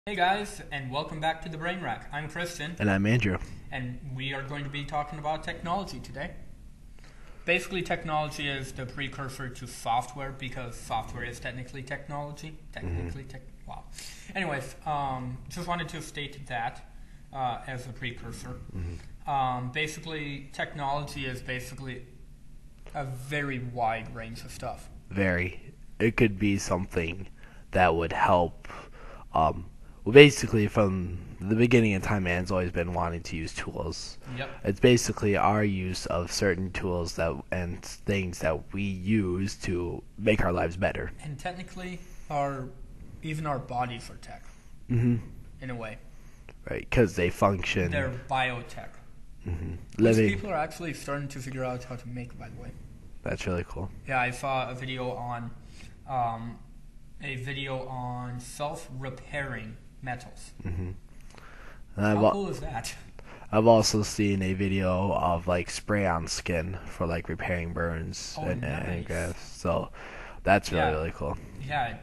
Hey guys, and welcome back to the Brain Rack. I'm Christian, And I'm Andrew. and we are going to be talking about technology today. Basically, technology is the precursor to software because software is technically technology. Wow. Anyways, just wanted to state that as a precursor. Basically, technology is basically a very wide range of stuff. It could be something that would help. Basically, from the beginning of time, man's always been wanting to use tools. Yep. It's basically our use of certain tools and things that we use to make our lives better. And technically, even our bodies are tech, Mm-hmm. in a way. Right, because they function. They're biotech. Mm-hmm. Which people are actually starting to figure out how to make, by the way. That's really cool. Yeah, I saw a video on self-repairing metals. Mm-hmm. How cool is that? I've also seen a video of like spray-on skin for like repairing burns and Nice. grafts. So that's really cool. Yeah,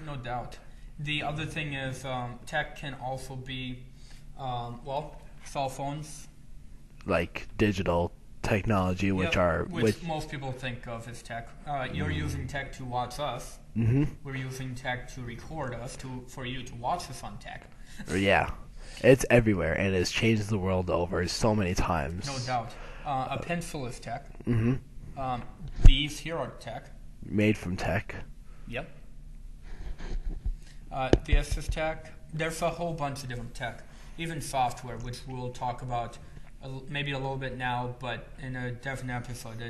no doubt. The other thing is tech can also be, cell phones. Like digital technology, which most people think of as tech. You're using tech to watch us. Mm-hmm. We're using tech to record us for you to watch us on tech. Yeah, it's everywhere and it's changed the world over so many times. No doubt. A pencil is tech. Mm-hmm. These here are tech. Made from tech. Yep. This is tech. There's a whole bunch of different tech. Even software, which we'll talk about maybe a little bit now, but in a different episode,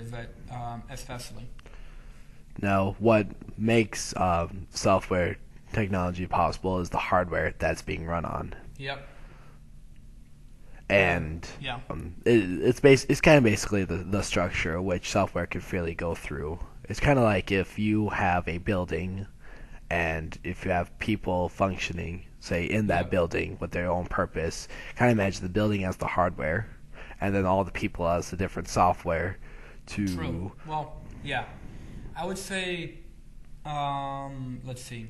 especially. Now, what makes software technology possible is the hardware that's being run on. Yep. And it's kind of basically the structure which software can freely go through. It's kind of like if you have a building and if you have people functioning, say, in that building with their own purpose, kind of imagine the building as the hardware and then all the people as the different software to... True. Well, yeah. I would say, let's see.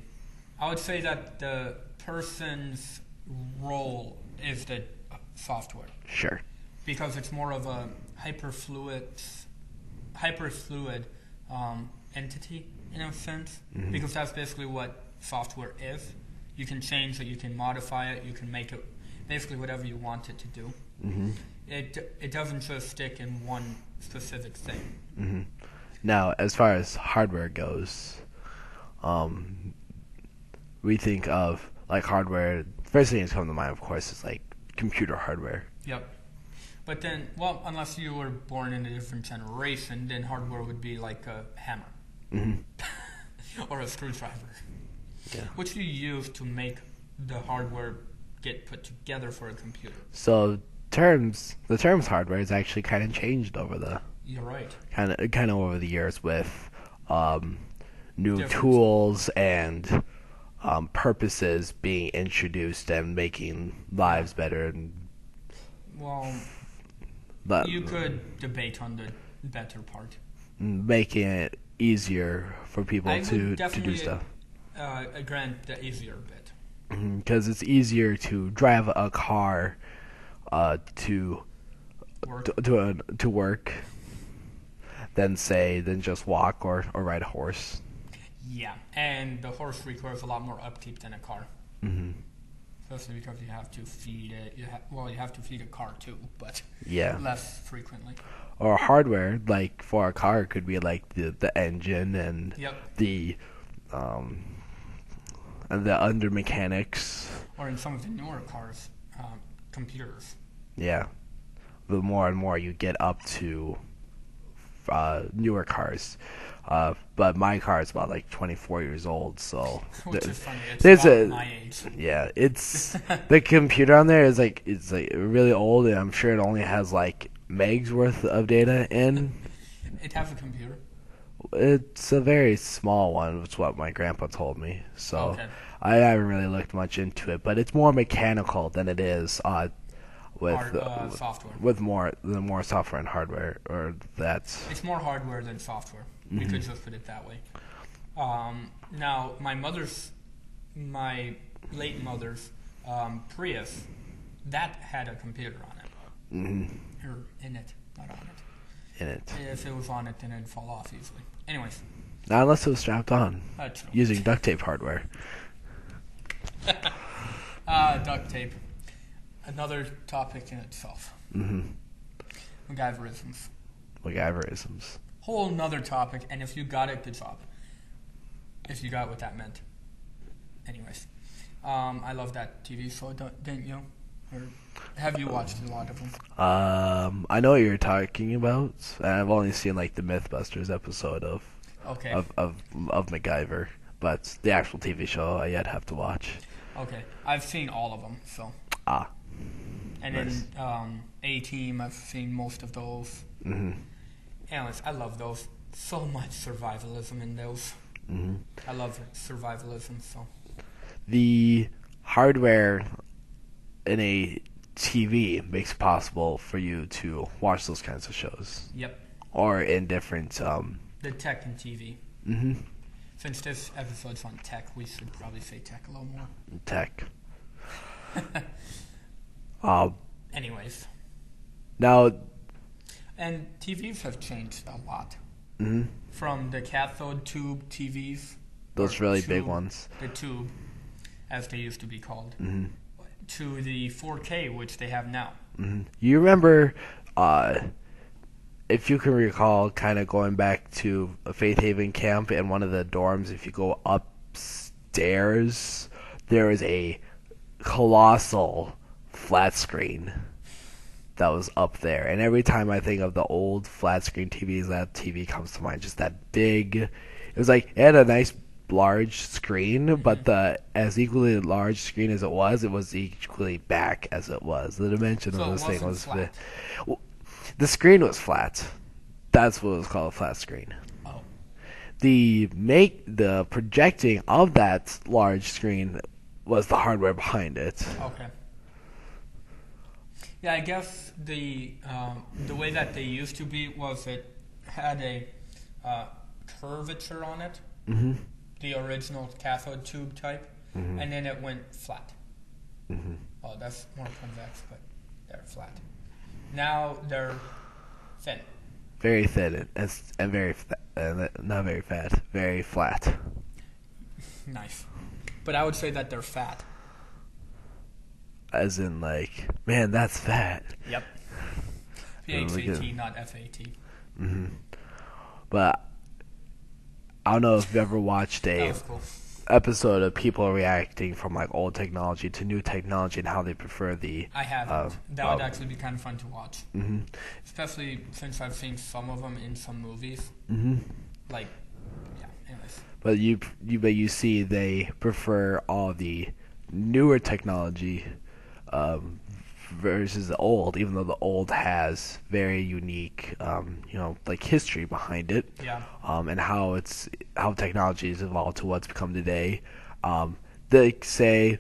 I would say that the person's role is the software. Sure. Because it's more of a hyperfluid entity in a sense. Mm-hmm. Because that's basically what software is. You can change it, you can modify it, you can make it basically whatever you want it to do. Mm-hmm. It doesn't just stick in one specific thing. Mm-hmm. Now, as far as hardware goes, we think of like hardware. First thing that's coming to mind, of course, is like computer hardware. Yep. But then, unless you were born in a different generation, then hardware would be like a hammer. Mm-hmm. Or a screwdriver. Yeah. Which you use to make the hardware get put together for a computer. So the terms hardware has actually kind of changed over the... You're right. Kind of over the years with new tools and purposes being introduced and making lives better. And you could debate on the better part. Making it easier for people to do stuff. Grant the easier bit. Because it's easier to drive a car to work than just walk or ride a horse. Yeah, and the horse requires a lot more upkeep than a car. Mm-hmm. Especially because you have to feed it. You have to feed a car too, but less frequently. Or hardware, like for a car, could be like the engine and the under mechanics. Or in some of the newer cars, computers. Yeah, the more and more you get up to newer cars. But my car is about like 24 years old, so which is funny. It's about my age. Yeah, it's the computer on there is like really old, and I'm sure it only has like megs worth of data in. It has a computer. It's a very small one, which is what my grandpa told me. So I haven't really looked much into it, but it's more mechanical than it is software. With more software and hardware, or that's... It's more hardware than software. We could just put it that way. Now, my late mother's Prius, that had a computer on it. Mm-hmm. Or in it, not on it. In it. If it was on it, then it'd fall off easily. Anyways. Not unless it was strapped on. True. Using duct tape hardware. Duct tape. Another topic in itself. Mm-hmm. MacGyverisms. Whole nother topic, and if you got it, good job. If you got what that meant. Anyways. I love that TV show, didn't you? Or have you watched a lot of them? I know what you're talking about. I've only seen like the MythBusters episode of MacGyver, but the actual TV show I yet have to watch. Okay, I've seen all of them, so. And nice. then A-Team, I've seen most of those. Mm-hmm. Anyways, I love those. So much survivalism in those. Mm-hmm. I love survivalism, so. The hardware in a TV makes it possible for you to watch those kinds of shows. Yep. Or in different... the tech and TV. Mm-hmm. Since this episode's on tech, we should probably say tech a little more. Tech. Anyways. Now... And TVs have changed a lot. Mm-hmm. From the cathode tube TVs. Those really big ones. The tube, as they used to be called. Mm-hmm. To the 4K, which they have now. Mm-hmm. You remember, if you can recall, kind of going back to a Faith Haven camp in one of the dorms, if you go upstairs, there is a colossal flat screen that was up there. And every time I think of the old flat screen TVs, that TV comes to mind. Just that big. It was like, it had a nice large screen, but as equally large screen as it was equally back as it was. The dimension of this thing was flat. The screen was flat. That's what it was called, a flat screen. Oh. The projecting of that large screen was the hardware behind it. Okay. Yeah, I guess the way that they used to be was it had a curvature on it. Mm-hmm. The original cathode tube type, mm-hmm. and then it went flat. Mm-hmm. Oh, that's more convex, but they're flat. Now they're thin. Very thin and very not very fat. Very flat. Nice. But I would say that they're fat. As in, like, man, that's fat. Yep. P-H-A-T, not F-A-T. Mm-hmm. But I don't know if you've ever watched a episode of people reacting from like old technology to new technology and how they prefer the... I haven't. That would actually be kind of fun to watch. Mm-hmm. Especially since I've seen some of them in some movies. Mm-hmm. Like, yeah, anyways. But you see they prefer all the newer technology versus the old, even though the old has very unique, like history behind it. Yeah. And how technology has evolved to what's become today. They say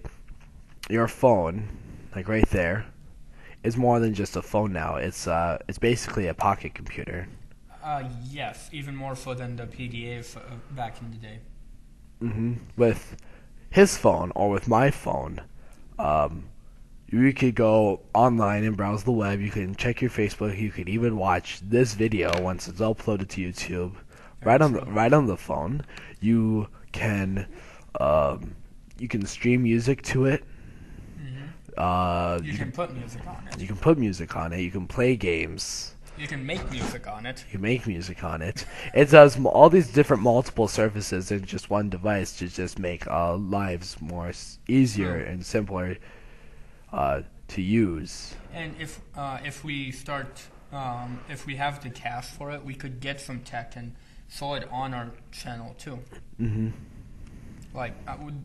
your phone, like right there, is more than just a phone now. It's basically a pocket computer. Yes, even more so than the PDAs back in the day. Mm-hmm. With his phone or with my phone, you could go online and browse the web. You can check your Facebook. You could even watch this video once it's uploaded to YouTube. Right on the phone. You can stream music to it. Mm-hmm. You can put music on it. You can put music on it. You can play games. You can make music on it. You can make music on it. It does all these different multiple surfaces in just one device to just make lives more easier and simpler to use. And if we start, if we have the cash for it, we could get some tech and show it on our channel too. Mm-hmm. Like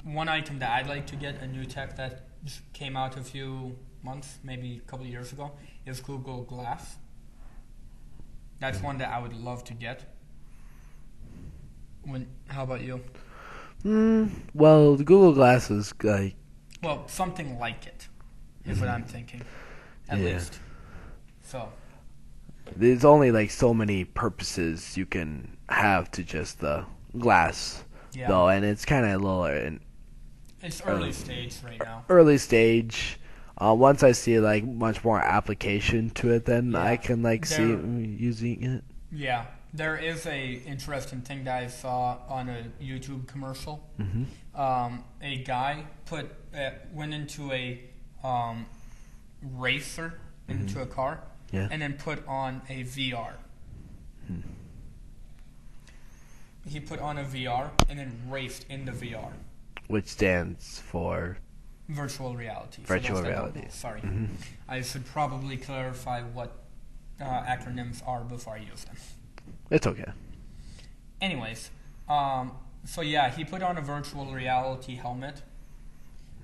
one item that I'd like to get, a new tech that just came out a few months, maybe a couple of years ago, is Google Glass. That's one that I would love to get. How about you? Well, the Google Glass is like... Well, something like it is what I'm thinking, at least. So... There's only like so many purposes you can have to just the glass, though, and it's kind of a little... It's early stage right now. Early stage. Once I see like much more application to it, then I can like see using it. Yeah, there is a interesting thing that I saw on a YouTube commercial. A guy went into a racer into a car, and then put on a VR. He put on a VR and then raced in the VR. Which stands for virtual reality. Virtual reality. Sorry, I should probably clarify what acronyms are before I use them. It's okay. Anyways, so yeah, he put on a virtual reality helmet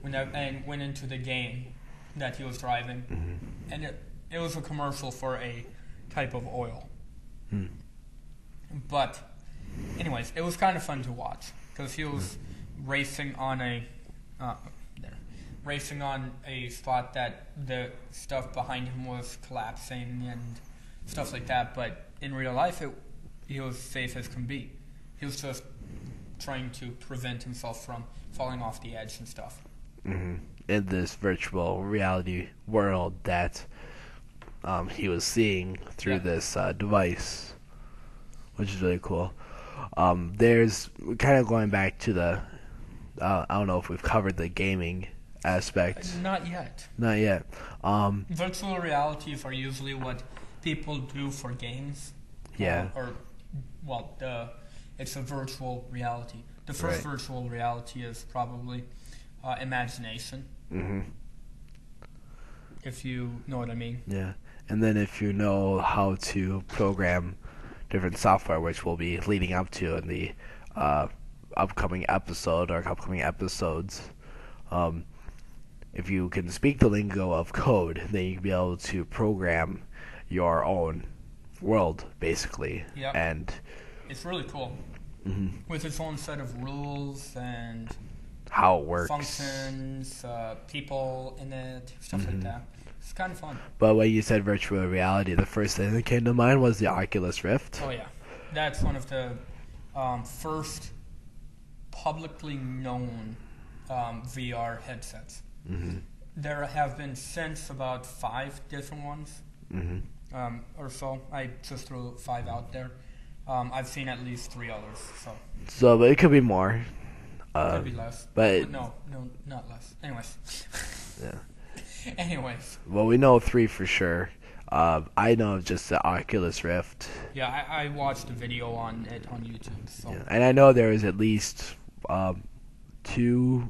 and went into the game that he was driving, and it was a commercial for a type of oil. But anyways, it was kind of fun to watch because he was racing on a spot that the stuff behind him was collapsing and stuff like that. But in real life, he was safe as can be. He was just trying to prevent himself from falling off the edge and stuff. In this virtual reality world that he was seeing through this device, which is really cool. There's kind of going back to the I don't know if we've covered the gaming aspect. Not yet. Not yet. Virtual realities are usually what people do for games. Yeah. It's a virtual reality. The first virtual reality is probably imagination. If you know what I mean. Yeah. And then if you know how to program different software, which we'll be leading up to in the upcoming episode or upcoming episodes, if you can speak the lingo of code, then you can be able to program your own world, basically. Yep. And it's really cool. With its own set of rules and how it works. Functions, people in it, stuff like that. It's kind of fun. But when you said virtual reality, the first thing that came to mind was the Oculus Rift. Oh, yeah. That's one of the first publicly known VR headsets. There have been since about 5 different ones or so. I just threw 5 out there. I've seen at least 3 others. So but it could be more. Could be less. But no, not less. Anyways. Yeah. Anyways. Well, we know 3 for sure. I know of just the Oculus Rift. Yeah, I watched a video on it on YouTube. So. Yeah. And I know there is at least 2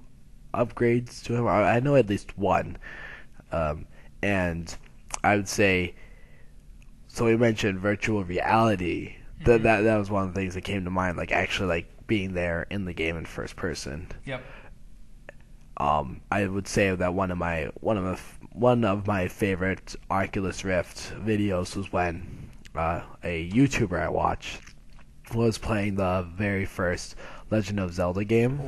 upgrades to him. I know at least 1. And I would say, so we mentioned virtual reality. That was one of the things that came to mind, like actually like being there in the game in first person. Yep. I would say that one of my favorite Oculus Rift videos was when a YouTuber I watched was playing the very first Legend of Zelda game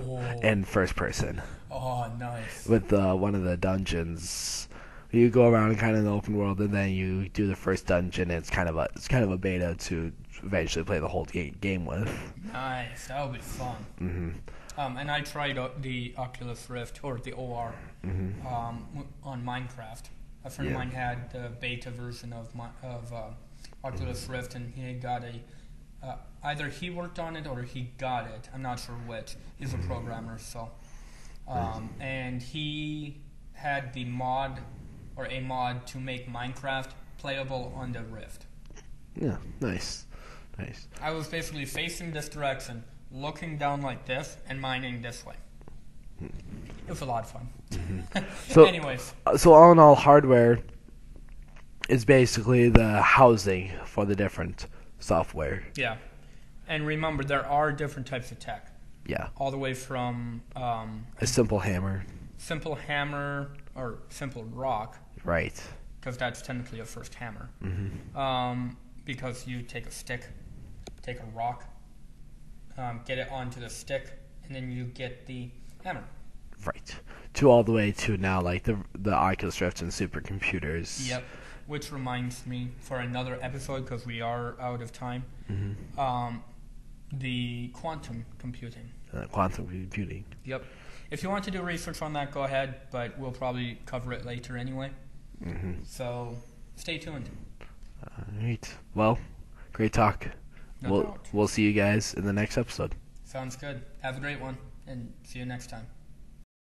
in first person. Oh, nice. With one of the dungeons. You go around kind of in the open world, and then you do the first dungeon. And it's kind of a beta to eventually play the whole game with. Nice, that would be fun. And I tried the Oculus Rift or the OR on Minecraft. A friend of mine had the beta version of Oculus Rift, and he got either he worked on it or he got it. I'm not sure which. He's a programmer, so and he had the mod to make Minecraft playable on the Rift. Yeah, nice. I was basically facing this direction, looking down like this, and mining this way. It was a lot of fun. So, anyways. So all in all, hardware is basically the housing for the different software. Yeah. And remember, there are different types of tech. Yeah. All the way from a simple hammer. Simple hammer or simple rock. Right. Because that's technically a first hammer. Because you take a stick, take a rock, get it onto the stick, and then you get the hammer. Right. To all the way to now, like the Oculus Rift and supercomputers. Yep. Which reminds me, for another episode, because we are out of time, the quantum computing. Quantum computing. Yep. If you want to do research on that, go ahead, but we'll probably cover it later anyway. So stay tuned. All right. Well, great talk. No doubt. We'll see you guys in the next episode. Sounds good. Have a great one, and see you next time.